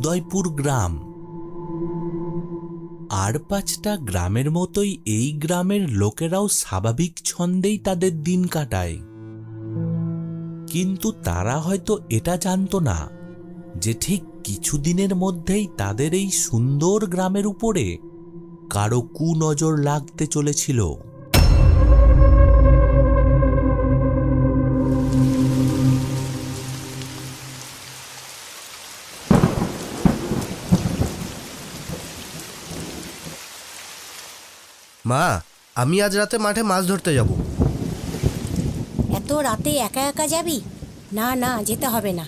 উদয়পুর গ্রাম। আর 5টা গ্রামের মতোই এই গ্রামের লোকেরাও স্বাভাবিক ছন্দেই তাদের দিন কাটায়। কিন্তু তারা হয়তো এটা জানতো না যে ঠিক কিছুদিনের মধ্যেই তাদের এই সুন্দর গ্রামের উপরে কারো কুনজর লাগতে চলেছিল। মা, আমি আজ রাতে মাঠে মাছ ধরতে যাব। এত রাতে একা একা যাবি? না না, যেতে হবে না।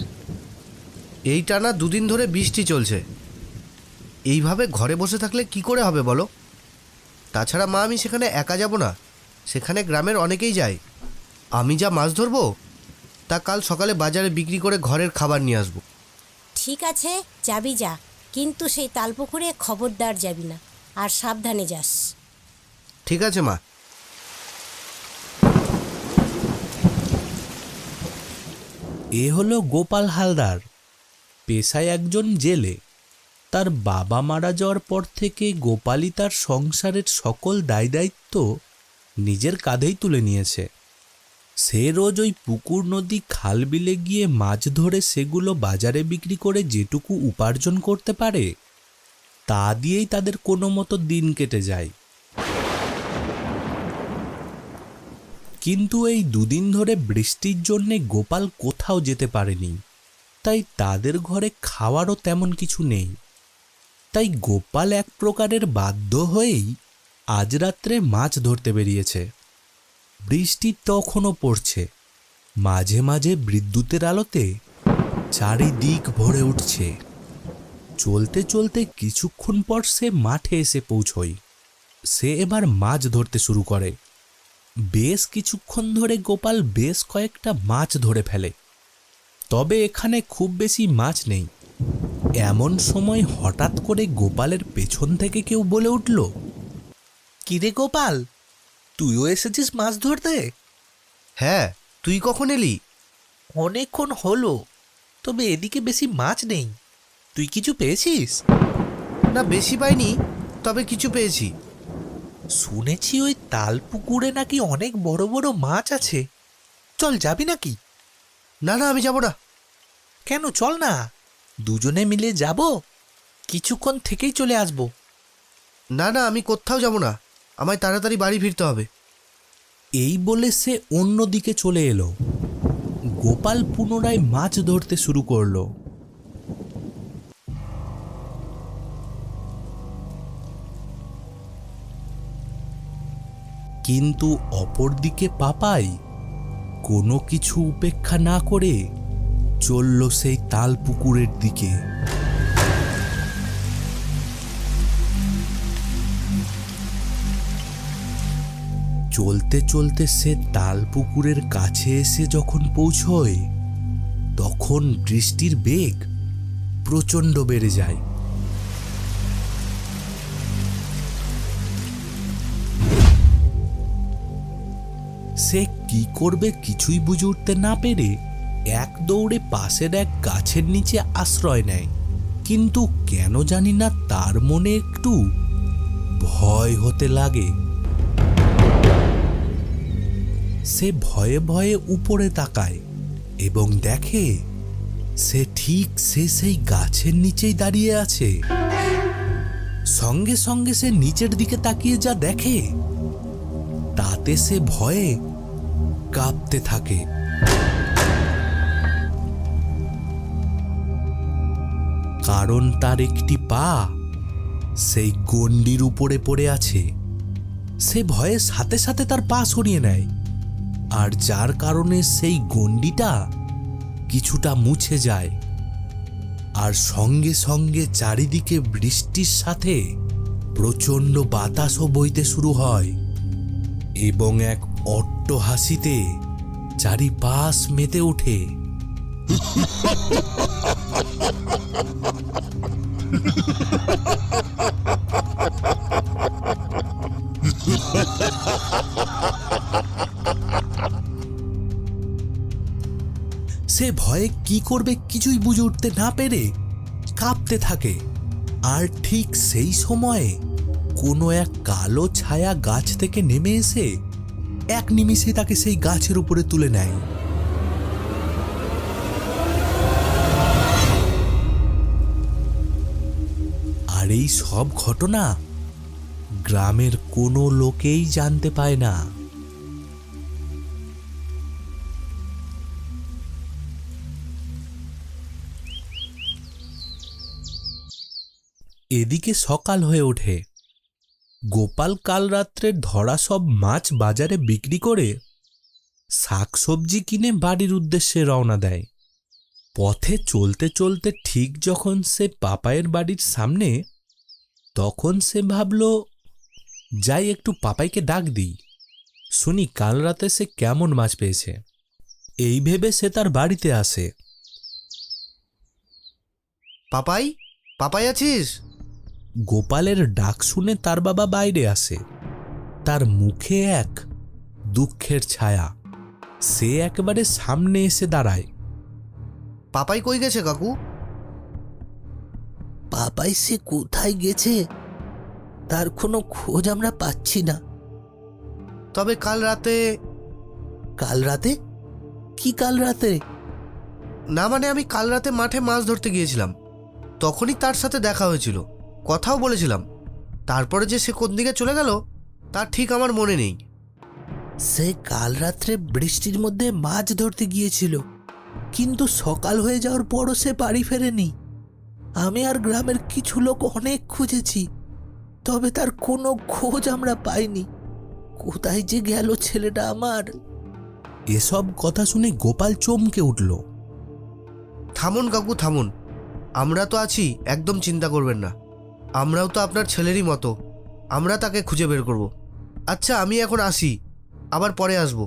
এই টানা 2 দিন ধরে বৃষ্টি চলছে, এইভাবে ঘরে বসে থাকলে কি করে হবে বলো? তাছাড়া মা, আমি সেখানে একা যাব না, সেখানে গ্রামের অনেকেই যায়। আমি যা মাছ ধরবো তা কাল সকালে বাজারে বিক্রি করে ঘরের খাবার নিয়ে আসবো। ঠিক আছে, যাবি যা, কিন্তু সেই তালপুকুরে খবরদার যাবি না, আর সাবধানে যাস। ঠিক আছে মা। এ হলো গোপাল হালদার, পেশায় একজন জেলে। তার বাবা মারা যাওয়ার পর থেকে গোপালই তার সংসারের সকল দায় দায়িত্ব নিজের কাঁধেই তুলে নিয়েছে। সে রোজ ওই পুকুর, নদী, খাল, বিলে গিয়ে মাছ ধরে সেগুলো বাজারে বিক্রি করে যেটুকু উপার্জন করতে পারে তা দিয়েই তাদের কোনো মতো দিন কেটে যায়। কিন্তু এই 2 দিন ধরে বৃষ্টির জন্যে গোপাল কোথাও যেতে পারেনি, তাই তাদের ঘরে খাওয়ারও তেমন কিছু নেই। তাই গোপাল এক প্রকারের বাধ্য হয়েই আজ রাত্রে মাছ ধরতে বেরিয়েছে। বৃষ্টি তখনও পড়ছে, মাঝে মাঝে বিদ্যুতের আলোতে চারিদিক ভরে উঠছে। চলতে চলতে কিছুক্ষণ পর সে মাঠে এসে পৌঁছয়। সে এবার মাছ ধরতে শুরু করে। বেশ কিছুক্ষণ ধরে গোপাল বেশ কয়েকটা মাছ ধরে ফেলে, তবে এখানে খুব বেশি মাছ নেই। এমন সময় হঠাৎ করে গোপালের পেছন থেকে কেউ বলে উঠল, কিরে গোপাল, তুইও এসেছিস মাছ ধরতে? হ্যাঁ, তুই কখন এলি? অনেকক্ষণ হলো, তবে এদিকে বেশি মাছ নেই। তুই কিছু পেয়েছিস? না, বেশি পাইনি, তবে কিছু পেয়েছি। শুনেছি ওই তাল পুকুরে নাকি অনেক বড় বড় মাছ আছে। চল, যাবি নাকি? না না, আমি যাব না। কেন? চল না, দুজনে মিলে যাব, কিছুক্ষণ থেকেই চলে আসবো। না না, আমি কোথাও যাব না, আমায় তাড়াতাড়ি বাড়ি ফিরতে হবে। এই বলে সে অন্যদিকে চলে এলো। গোপাল পুনরায় মাছ ধরতে শুরু করলো। কিন্তু অপরদিকে পাপাই কোনো কিছু উপেক্ষা না করে চলল সেই তাল পুকুরের দিকে। চলতে চলতে সে তাল পুকুরের কাছে এসে যখন পৌঁছয়, তখন বৃষ্টির বেগ প্রচণ্ড বেড়ে যায়। সে কি করবে কিছুই বুঝে উঠতে না পেরে এক দৌড়ে পাশের এক গাছের নিচে আশ্রয় নেয়। কিন্তু কেন জানি না তার মনে একটু ভয় হতে লাগে। সে ভয়ে ভয়ে উপরে তাকায় এবং দেখে সে ঠিক সেই গাছের নিচেই দাঁড়িয়ে আছে। সঙ্গে সঙ্গে সে নিচের দিকে তাকিয়ে যা দেখে তাতে সে ভয়ে কাঁপতে থাকে। কারণ তার একটি পা সেই গণ্ডির উপরে পড়ে আছে। সে ভয়ে সাথে সাথে তার পা সরিয়ে নেয়, আর যার কারণে সেই গণ্ডিটা কিছুটা মুছে যায়। আর সঙ্গে সঙ্গে চারিদিকে বৃষ্টির সাথে প্রচণ্ড বাতাসও বইতে শুরু হয় এবং এক অট্টহাসিতে চারিপাশ মেতে ওঠে। সে ভয়ে কি করবে কিছুই বুঝে উঠতে না পেরে কাঁপতে থাকে। আর ঠিক সেই সময়ে কোনো এক কালো ছায়া গাছ থেকে নেমে এসে এক নিমিষে তাকে সেই গাছের উপরে তুলে নেয়। আর এই সব ঘটনা গ্রামের কোনো লোকেই জানতে পায় না। এদিকে সকাল হয়ে ওঠে। গোপাল কাল রাত্রে ধরা সব মাছ বাজারে বিক্রি করে শাকসবজি কিনে বাড়ির উদ্দেশ্যে রওনা দেয়। পথে চলতে চলতে ঠিক যখন সে পাপাইয়ের বাড়ির সামনে, তখন সে ভাবল, যাই একটু পাপাইকে ডাক দিই, শুনি কাল রাতে সে কেমন মাছ পেয়েছে। এই ভেবে সে তার বাড়িতে আসে। পাপাই, পাপাই আছিস? গোপালের ডাক শুনে তার বাবা বাইরে আসে। তার মুখে এক দুঃখের ছায়া। সে একেবারে সামনে এসে দাঁড়ায়। পাপাই কই গেছে কাকু? পাপাই সে কোথায় গেছে তার কোনো খোঁজ আমরা পাচ্ছি না। তবে কাল রাতে? কাল রাতে? কি কাল রাতে? না মানে আমি কাল রাতে মাঠে মাছ ধরতে গিয়েছিলাম, তখনই তার সাথে দেখা হয়েছিল, কথাও বলেছিলাম। তারপরে যে সে কোন দিকে চলে গেল তার ঠিক আমার মনে নেই। সে কাল রাত্রে বৃষ্টির মধ্যে মাছ ধরতে গিয়েছিল, কিন্তু সকাল হয়ে যাওয়ার পরও সে বাড়ি ফেরেনি। আমি আর গ্রামের কিছু লোক অনেক খুঁজেছি, তবে তার কোনো খোঁজ আমরা পাইনি। কোথায় যে গেল ছেলেটা আমার। এসব কথা শুনে গোপাল চমকে উঠল। থামুন কাকু থামুন, আমরা তো আছি, একদম চিন্তা করবেন না। আমরাও তো আপনার ছেলেরই মতো, আমরা তাকে খুঁজে বের করব। আচ্ছা আমি এখন আসি, আবার পরে আসব।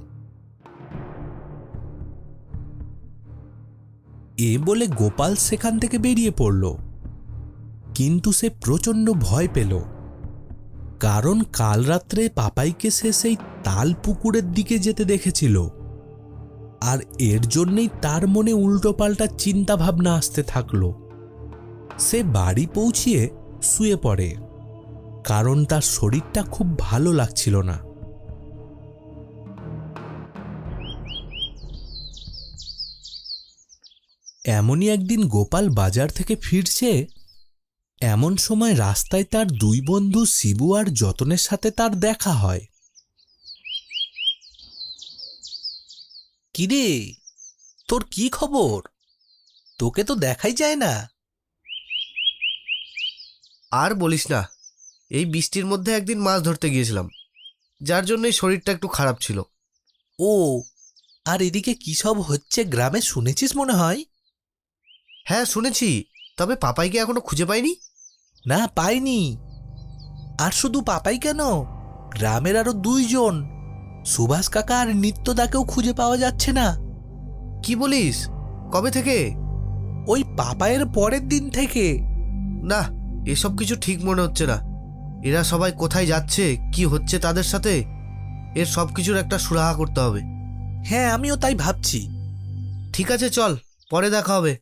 এ বলে গোপাল সেখান থেকে বেরিয়ে পড়ল। কিন্তু সে প্রচণ্ড ভয় পেল, কারণ কাল রাত্রে পাপাইকে সে সেই তাল পুকুরের দিকে যেতে দেখেছিল। আর এর জন্যই তার মনে উল্টোপাল্টা চিন্তা ভাবনা আসতে থাকলো। সে বাড়ি পৌঁছিয়ে শুয়ে পড়ে, কারণ তার শরীরটা খুব ভালো লাগছিল না। এমনই একদিন গোপাল বাজার থেকে ফিরছে। এমন সময় রাস্তায় তার দুই বন্ধু শিবু আর যতনের সাথে তার দেখা হয়। কিরে, তোর কি খবর? তোকে তো দেখাই যায় না। আর বলিস না, এই বৃষ্টির মধ্যে একদিন মাছ ধরতে গিয়েছিলাম, যার জন্যই শরীরটা একটু খারাপ ছিল। ও, আর এদিকে কি সব হচ্ছে গ্রামে শুনেছিস মনে হয়? হ্যাঁ শুনেছি, তবে পাপাইকে এখনো খুঁজে পাইনি। না, পাইনি। আর শুধু পাপাই কেন, গ্রামের আরো দুইজন, সুভাষ কাকা আর নিত্যদাকেও খুঁজে পাওয়া যাচ্ছে না। কি বলিস? কবে থেকে? ওই পাপায়ের পরের দিন থেকে। না, এসব কিছু ঠিক মনে হচ্ছে না। এরা সবাই কোথায় যাচ্ছে, কি হচ্ছে তাদের সাথে, এর সব কিছুর একটা সুরাহা করতে হবে। হ্যাঁ, আমিও তাই ভাবছি। ঠিক আছে চল, পরে দেখা হবে।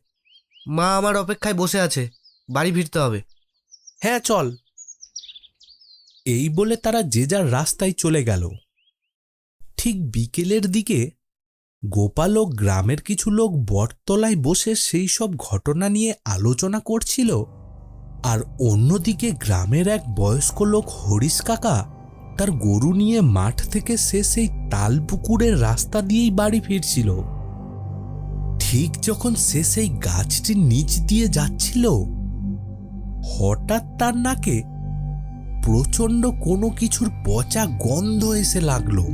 মা আমার অপেক্ষায় বসে আছে, বাড়ি ফিরতে হবে। হ্যাঁ চল। এই বলে তারা যে যার রাস্তায় চলে গেল। ঠিক বিকেলের দিকে গোপাল ও গ্রামের কিছু লোক বটতলায় বসে সেই সব ঘটনা নিয়ে আলোচনা করছিল। আর অন্যদিকে গ্রামের এক বয়স্ক লোক হরিশ কাকা তার গরু নিয়ে মাঠ থেকে সে সেই তালপুকুরের রাস্তা দিয়েই বাড়ি ফিরছিল। ঠিক যখন সে সেই গাছটির নিচ দিয়ে যাচ্ছিল, হঠাৎ তার নাকে প্রচণ্ড কোনো কিছুর পচা গন্ধ এসে লাগলো।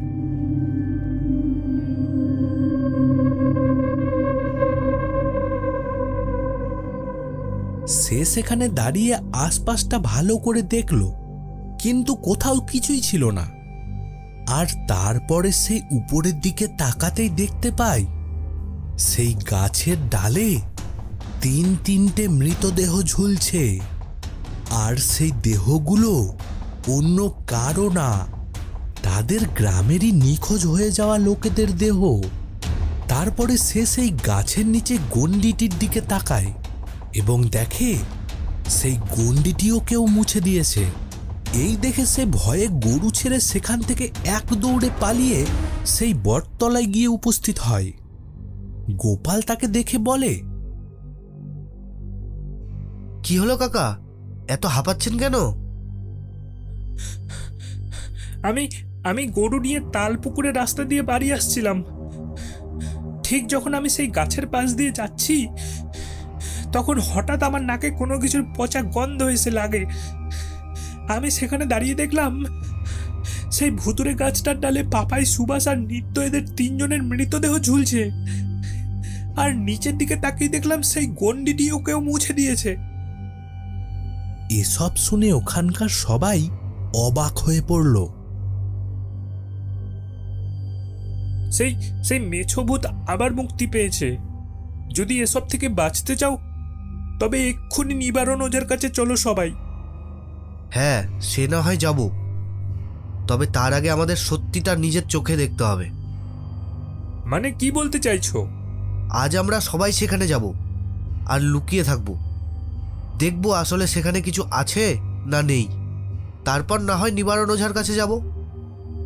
সে সেখানে দাঁড়িয়ে আশপাশটা ভালো করে দেখল, কিন্তু কোথাও কিছুই ছিল না। আর তারপরে সেই উপরের দিকে তাকাতেই দেখতে পায় সেই গাছের ডালে তিনটে মৃতদেহ ঝুলছে। আর সেই দেহগুলো অন্য কারো না, তাদের গ্রামেরই নিখোঁজ হয়ে যাওয়া লোকেদের দেহ। তারপরে সে সেই গাছের নিচে গণ্ডিটির দিকে তাকায় এবং দেখে সেই গণ্ডিটিও কেউ মুছে দিয়েছে। এই দেখে সে ভয়ে গরু ছেড়ে সেখান থেকে এক দৌড়ে পালিয়ে সেই বটতলায় গিয়ে উপস্থিত হয়। গোপাল তাকে দেখে বলে, কি হলো কাকা, এত হাঁপাচ্ছেন কেন? আমি গরু নিয়ে তাল পুকুরের রাস্তা দিয়ে বাড়ি আসছিলাম। ঠিক যখন আমি সেই গাছের পাশ দিয়ে যাচ্ছি, তখন হঠাৎ আমার নাকে কোনো কিছুর পচা গন্ধ এসে লাগে। আমি সেখানে দাঁড়িয়ে দেখলাম সেই ভুতুরে গাছটার ডালে পাপাই, সুভাষ আর নিত্য এদের 3 জনের মৃতদেহ ঝুলছে। আর নিচের দিকে তাকিয়ে দেখলাম সেই গণ্ডিটিও কেউ মুছে দিয়েছে। এসব শুনে ওখানকার সবাই অবাক হয়ে পড়ল। সেই মেছোভূত আবার মুক্তি পেয়েছে। যদি এসব থেকে বাঁচতে চাও তবে এক্ষুনি নিবারণ ওঝার কাছে চলো সবাই। হ্যাঁ, সে না হয় যাব, তবে তার আগে আমাদের সত্যিটা নিজের চোখে দেখতে হবে। মানে কি বলতে চাইছো? আজ আমরা সবাই সেখানে যাব আর লুকিয়ে থাকব, দেখব আসলে সেখানে কিছু আছে না নেই। তারপর না হয় নিবারণ ওঝার কাছে যাব।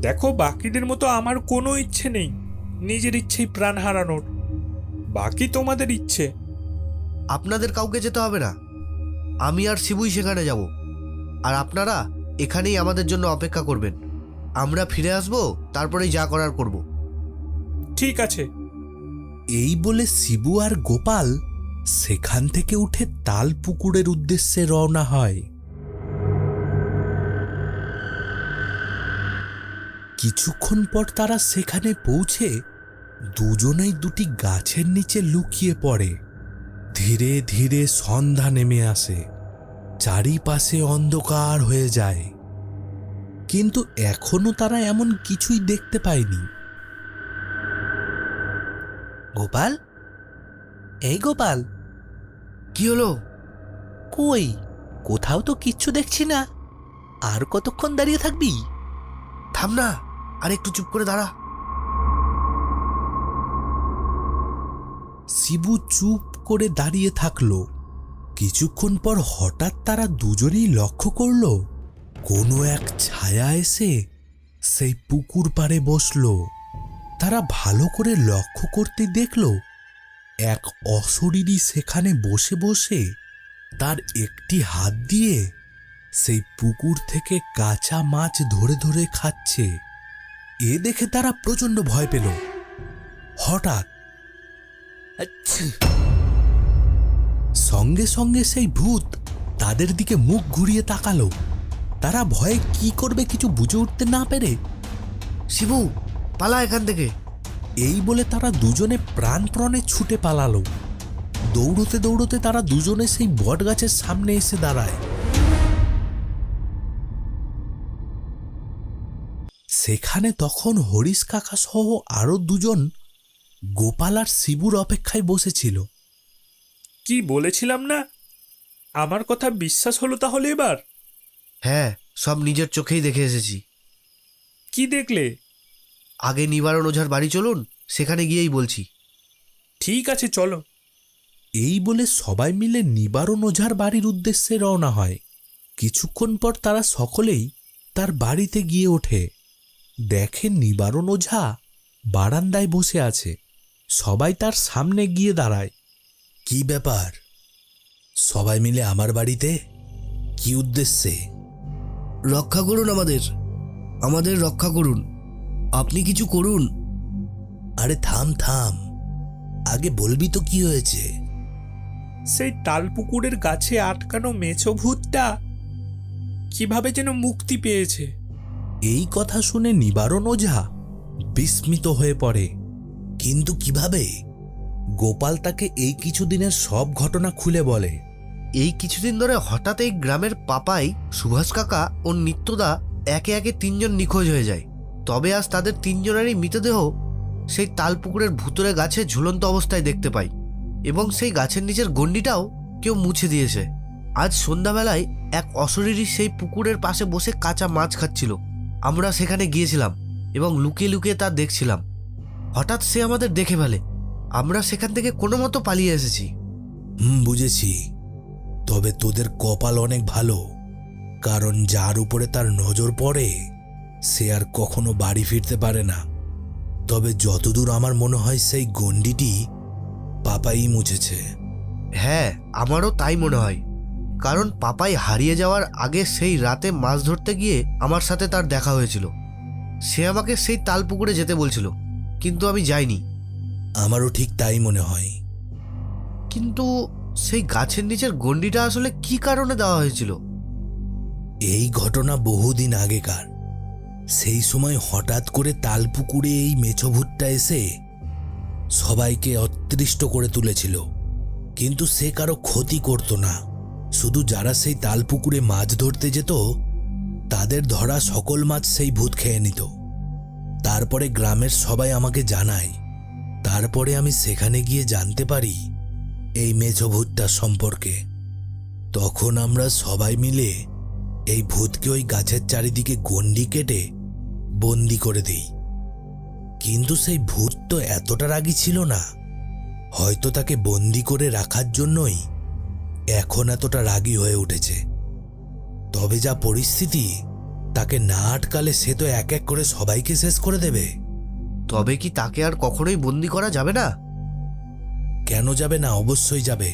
দেখো, বাকিদের মতো আমার কোনো ইচ্ছে নেই নিজের ইচ্ছেই প্রাণ হারানোর। বাকি তোমাদের ইচ্ছে। আপনাদের কাউকে যেতে হবে না, আমি আর শিবুই সেখানে যাব, আর আপনারা এখানেই আমাদের জন্য অপেক্ষা করবেন। আমরা ফিরে আসব, তারপরেই যা করার করব। ঠিক আছে। এই বলে শিবু আর গোপাল সেখান থেকে উঠে তাল পুকুরের উদ্দেশ্যে রওনা হয়। কিছুক্ষণ পর তারা সেখানে পৌঁছে দুজনেই দুটি গাছের নিচে লুকিয়ে পড়ে। ধীরে ধীরে সন্ধ্যা নেমে আসে, চারিপাশে অন্ধকার হয়ে যায়, কিন্তু এখনো তারা এমন কিছুই দেখতে পায়নি। গোপাল, এই গোপাল, কি হলো? কই? কোথাও তো কিচ্ছু দেখছি না। আর কতক্ষণ দাঁড়িয়ে থাকবি? থাম না, আর একটু চুপ করে দাঁড়া। শিবু চুপ করে দাঁড়িয়ে থাকলো। কিছুক্ষণ পর হঠাৎ তারা দুজনেই লক্ষ্য করল কোনো এক ছায়া এসে সেই পুকুর পাড়ে বসলো। তারা ভালো করে লক্ষ্য করতে দেখল এক অশরীরী সেখানে বসে বসে তার একটি হাত দিয়ে সেই পুকুর থেকে কাঁচা মাছ ধরে ধরে খাচ্ছে। এ দেখে তারা প্রচণ্ড ভয় পেল। হঠাৎ সঙ্গে সঙ্গে সেই ভূত তাদের দিকে মুখ ঘুরিয়ে তাকালো। তারা ভয়ে কি করবে কিছু বুঝে উঠতে না পেরে, শিবু, পালা এখান থেকে। এই বলে তারা দুজনে প্রাণপণে ছুটে পালালো। দৌড়তে দৌড়তে তারা দুজনে সেই বট গাছের সামনে এসে দাঁড়ায়। সেখানে তখন হরিশ কাকা সহ আরো দুজন গোপাল আর শিবুর অপেক্ষায় বসেছিল। কি বলেছিলাম না? আমার কথা বিশ্বাস হলো তাহলে এবার? হ্যাঁ, সব নিজের চোখেই দেখে এসেছি। কি দেখলে? আগে নিবারণ ওঝার বাড়ি চলুন, সেখানে গিয়েই বলছি। ঠিক আছে, চলো। এই বলে সবাই মিলে নিবারণ ওঝার বাড়ির উদ্দেশ্যে রওনা হয়। কিছুক্ষণ পর তারা সকলেই তার বাড়িতে গিয়ে ওঠে। দেখে নিবারণ ওঝা বারান্দায় বসে আছে। সবাই তার সামনে গিয়ে দাঁড়ায়। কি ব্যাপার, সবাই মিলে আমার বাড়িতে? কি উদ্দেশ্যে? রক্ষা করুন আমাদের রক্ষা করুন, আপনি কিছু করুন। আরে থাম থাম, আগে বলবি তো কি হয়েছে? সেই তালপুকুরের গাছে আটকানো মেছো ভূতটা কিভাবে যেন মুক্তি পেয়েছে। এই কথা শুনে নিবারণ ওঝা বিস্মিত হয়ে পড়ে। কিন্তু কিভাবে? গোপাল তাকে এই কিছুদিনের সব ঘটনা খুলে বলে। এই কিছুদিন ধরে হঠাৎ এই গ্রামের পাপাই, সুভাষ কাকা ও নিত্যদা একে একে 3 জন নিখোঁজ হয়ে যায়। তবে আজ তাদের 3 জনেরই মৃতদেহ সেই তালপুকুরের ভুতুরে গাছে ঝুলন্ত অবস্থায় দেখতে পাই, এবং সেই গাছের নিচের গণ্ডিটাও কেউ মুছে দিয়েছে। আজ সন্ধ্যাবেলায় এক অশরীরী সেই পুকুরের পাশে বসে কাঁচা মাছ খাচ্ছিল। আমরা সেখানে গিয়েছিলাম এবং লুকিয়ে লুকিয়ে তা দেখছিলাম। হঠাৎ সে আমাদের দেখে ফেলে। আমরা সেখান থেকে কোনো মতো পালিয়ে এসেছি। বুঝেছি। তবে তোদের কপাল অনেক ভালো, কারণ যার উপরে তার নজর পড়ে সে আর কখনো বাড়ি ফিরতে পারে না। তবে যতদূর আমার মনে হয় সেই গণ্ডিটি পাপাই মুছেছে। হ্যাঁ, আমারও তাই মনে হয়, কারণ পাপাই হারিয়ে যাওয়ার আগে সেই রাতে মাছ ধরতে গিয়ে আমার সাথে তার দেখা হয়েছিল। সে আমাকে সেই তালপুকুরে যেতে বলছিল, কিন্তু আমি যাইনি। আমারও ঠিক তাই মনে হয়। কিন্তু সেই গাছের নিচের গণ্ডিটা আসলে কি কারণে দেওয়া হয়েছিল? এই ঘটনা বহুদিন আগেকার। সেই সময় হঠাৎ করে তালপুকুরে এই মেছভূতটা এসে সবাইকে অতৃষ্ট করে তুলেছিল, কিন্তু সে কারো ক্ষতি করত না। শুধু যারা সেই তালপুকুরে মাছ ধরতে যেত তাদের ধরা সকল মাছ সেই ভূত খেয়ে নিত। তারপরে গ্রামের সবাই আমাকে জানায়। তারপরে আমি সেখানে গিয়ে জানতে পারি এই মেছভূতটা সম্পর্কে। তখন আমরা সবাই মিলে এই ভূতকে ওই গাছের চারিদিকে গণ্ডি কেটে বন্দি করে দিই। কিন্তু সেই ভূত তো এতটা রাগী ছিল না। হয়তো তাকে বন্দি করে রাখার জন্যই এখন এতটা রাগী হয়ে উঠেছে। তবে যা পরিস্থিতি, তাকে না আটকালে সে তো এক এক করে সবাইকে শেষ করে দেবে। তবে কি তাকে আর কখনোই বন্দি করা যাবে না? কেন যাবে না? অবশ্যই যাবে।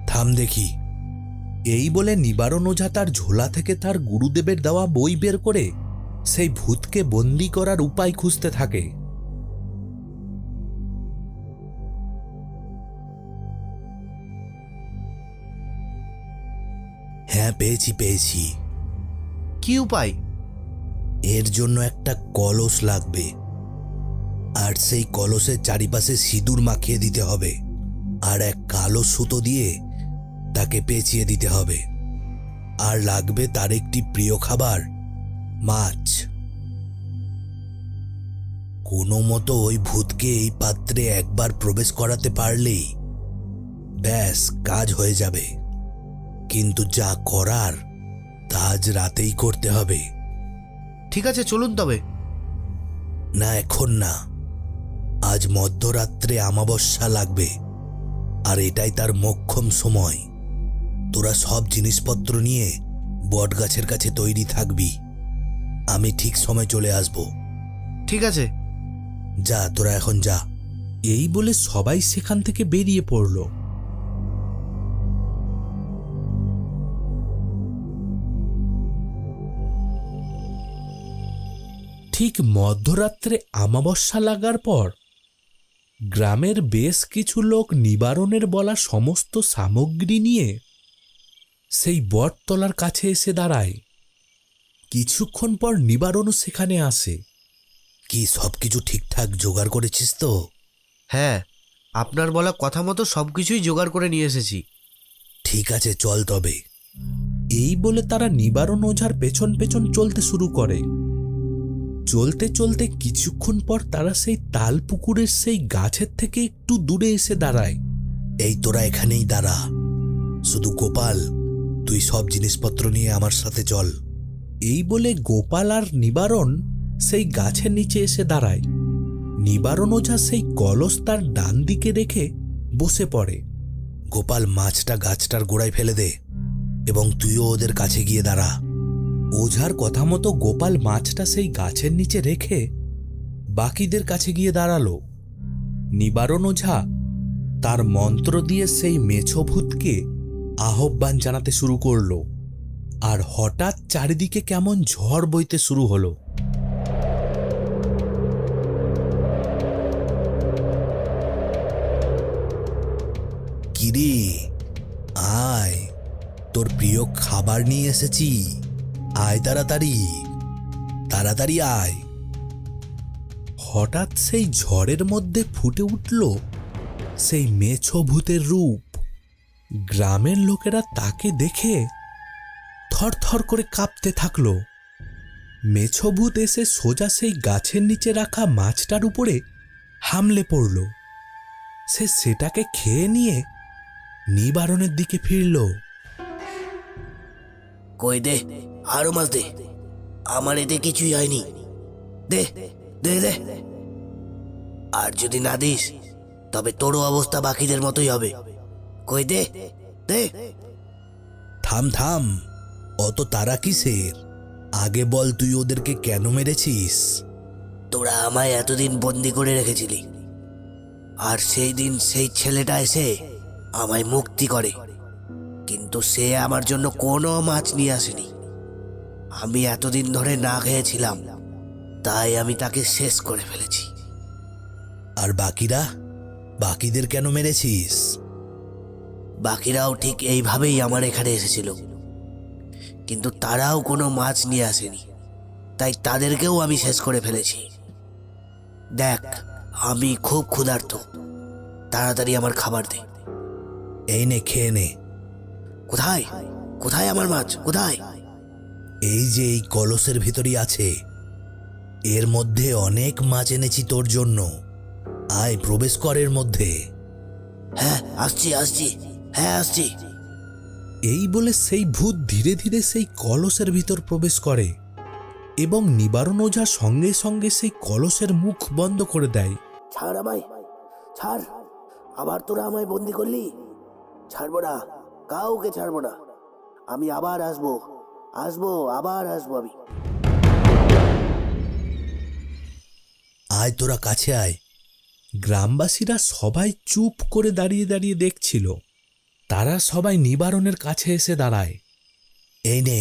থাম দেখি। এই বলে নিবারণ ওঝা তার ঝোলা থেকে তার গুরুদেবের দেওয়া বই বের করে সেই ভূতকে বন্দি করার উপায় খুঁজতে থাকে। হ্যাঁ, পেয়েছি। কি উপায়? এর জন্য একটা কলস লাগবে, আর সেই কলসের চারিপাশে সিঁদুর মাখিয়ে দিতে হবে, আর এক কালো সুতো দিয়ে তাকে পেঁচিয়ে দিতে হবে। আর লাগবে তার একটি প্রিয় খাবার, মাছ। কোনো মতো ওই ভূতকে এই পাত্রে একবার প্রবেশ করাতে পারলেই ব্যাস কাজ হয়ে যাবে। কিন্তু যা করার তা আজ রাতেই করতে হবে। ঠিক আছে, চলুন তবে। না, এখন না। আজ মধ্যরাত্রে অমাবস্যা লাগবে, আর এটাই তার মোক্ষম সময়। তোরা সব জিনিসপত্র নিয়ে বটগাছের কাছে তৈরি থাকবি। আমি ঠিক সময় চলে আসব। ঠিক আছে। যা, তোরা এখন যা। এই বলে সবাই সেখান থেকে বেরিয়ে পড়ল। ঠিক মধ্যরাত্রে অমাবস্যা লাগার পর গ্রামের বেশ কিছু লোক নিবারণের বলা সমস্ত সামগ্রী নিয়ে সেই বটতলার কাছে এসে দাঁড়ায়। কিছুক্ষণ পর নিবারণও সেখানে আসে। কি সবকিছু ঠিকঠাক জোগাড় করেছিস তো? হ্যাঁ, আপনার বলা কথা মতো সবকিছুই জোগাড় করে নিয়ে এসেছি। ঠিক আছে, চল তবে। এই বলে তারা নিবারণ ওঝার পেছন পেছন চলতে শুরু করে। চলতে চলতে কিছুক্ষণ পর তারা সেই তালপুকুরের সেই গাছের থেকে একটু দূরে এসে দাঁড়ায়। এই তোরা এখানেই দাঁড়া। শুধু গোপাল, তুই সব জিনিসপত্র নিয়ে আমার সাথে চল। এই বলে গোপাল আর নিবারণ সেই গাছের নিচে এসে দাঁড়ায়। নিবারণ ওঝা সেই কলস তার ডান দিকে রেখে বসে পড়ে। গোপাল, মাছটা গাছটার গোড়ায় ফেলে দে এবং তুইও ওদের কাছে গিয়ে দাঁড়া। ওঝার কথা মতো গোপাল মাছটা সেই গাছের নিচে রেখে বাকিদের কাছে গিয়ে দাঁড়ালো। নিবারণ ওঝা তার মন্ত্র দিয়ে সেই মেছভূতকে আহ্বান জানাতে শুরু করলো, আর হঠাৎ চারিদিকে কেমন ঝড় বইতে শুরু হলো। কিরে, আয়, তোর প্রিয় খাবার নিয়ে এসেছি। আয় তাড়াতাড়ি, তাড়াতাড়ি আয়। হঠাৎ সেই ঝড়ের মধ্যে ফুটে উঠল সেই মেছভূতের রূপ। গ্রামের লোকেরা তাকে দেখে থরথর করে কাঁপতে থাকলো। মেছভূত এসে সোজা সেই গাছের নিচে রাখা মাছটার উপরে হামলে পড়ল। সে সেটাকে খেয়ে নিয়ে নিবারণের দিকে ফিরল। কই দে, আরো মাছ দে, আমার এতে কিছুই হয়নি। দে দে দে, আর যদি না দিস তবে তোরও অবস্থা বাকিদের মতোই হবে। কই দে দে। থাম থাম, অত তারা কিসের? আগে বল, তুই ওদেরকে কেন মেরেছিস? তোরা আমায় এতদিন বন্দি করে রেখেছিলি, আর সেই দিন সেই ছেলেটা এসে আমায় মুক্তি করে, কিন্তু সে আমার জন্য কোনো মাছ নিয়ে আসেনি। আমি এতদিন ধরে না খেয়েছিলাম, তাই আমি তাকে শেষ করে ফেলেছি। আর বাকিরা? বাকিদের কেন মেরেছিস? বাকিরাও ঠিক এইভাবেই আমার এখানে এসেছিল, কিন্তু তারাও কোনো মাছ নিয়ে আসেনি, তাই তাদেরকেও আমি শেষ করে ফেলেছি। দেখ, আমি খুব ক্ষুধার্ত, তাড়াতাড়ি আমার খাবার দে। এই নে, খেয়ে নে। কোথায় কোথায় আমার মাছ, কোথায়? এই যে এই কলসের ভিতরই আছে। এর মধ্যে অনেক মাছ এনেছি তোর জন্য। আয়, প্রবেশ কর এর মধ্যে। হ্যাঁ আসছি আসছি, হ্যাঁ আসছি। এই বলে সেই ভূত ধীরে ধীরে সেই কলসের ভিতর প্রবেশ করে এবং নিবারণ ওঝা সঙ্গে সঙ্গে সেই কলসের মুখ বন্ধ করে দেয়। ছাড় আমায়, ছাড়। আবার তোরা আমায় বন্দি করলি। ছাড়বো না, কাউকে ছাড়বো না। আমি আবার আসবো, আবার আসবো আমি। আয়, তোরা কাছে আয়। গ্রামবাসীরা সবাই চুপ করে দাঁড়িয়ে দাঁড়িয়ে দেখছিল। তারা সবাই নিবারণের কাছে এসে দাঁড়ায়। এই নে,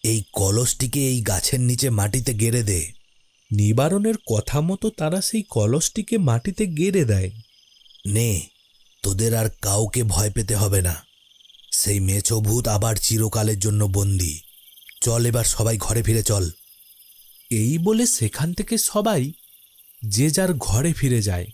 এই কলসটিকে এই গাছের নিচে মাটিতে গেড়ে দে। নিবারণের কথা মতো তারা সেই কলসটিকে মাটিতে গেড়ে দেয়। নে, তোদের আর কাউকে ভয় পেতে হবে না। সেই মেছো ভূত আবার চিরকালের জন্য বন্দী। চল, এবার সবাই ঘরে ফিরে চল। এই বলে সেখান থেকে সবাই যে যার ঘরে ফিরে যায়।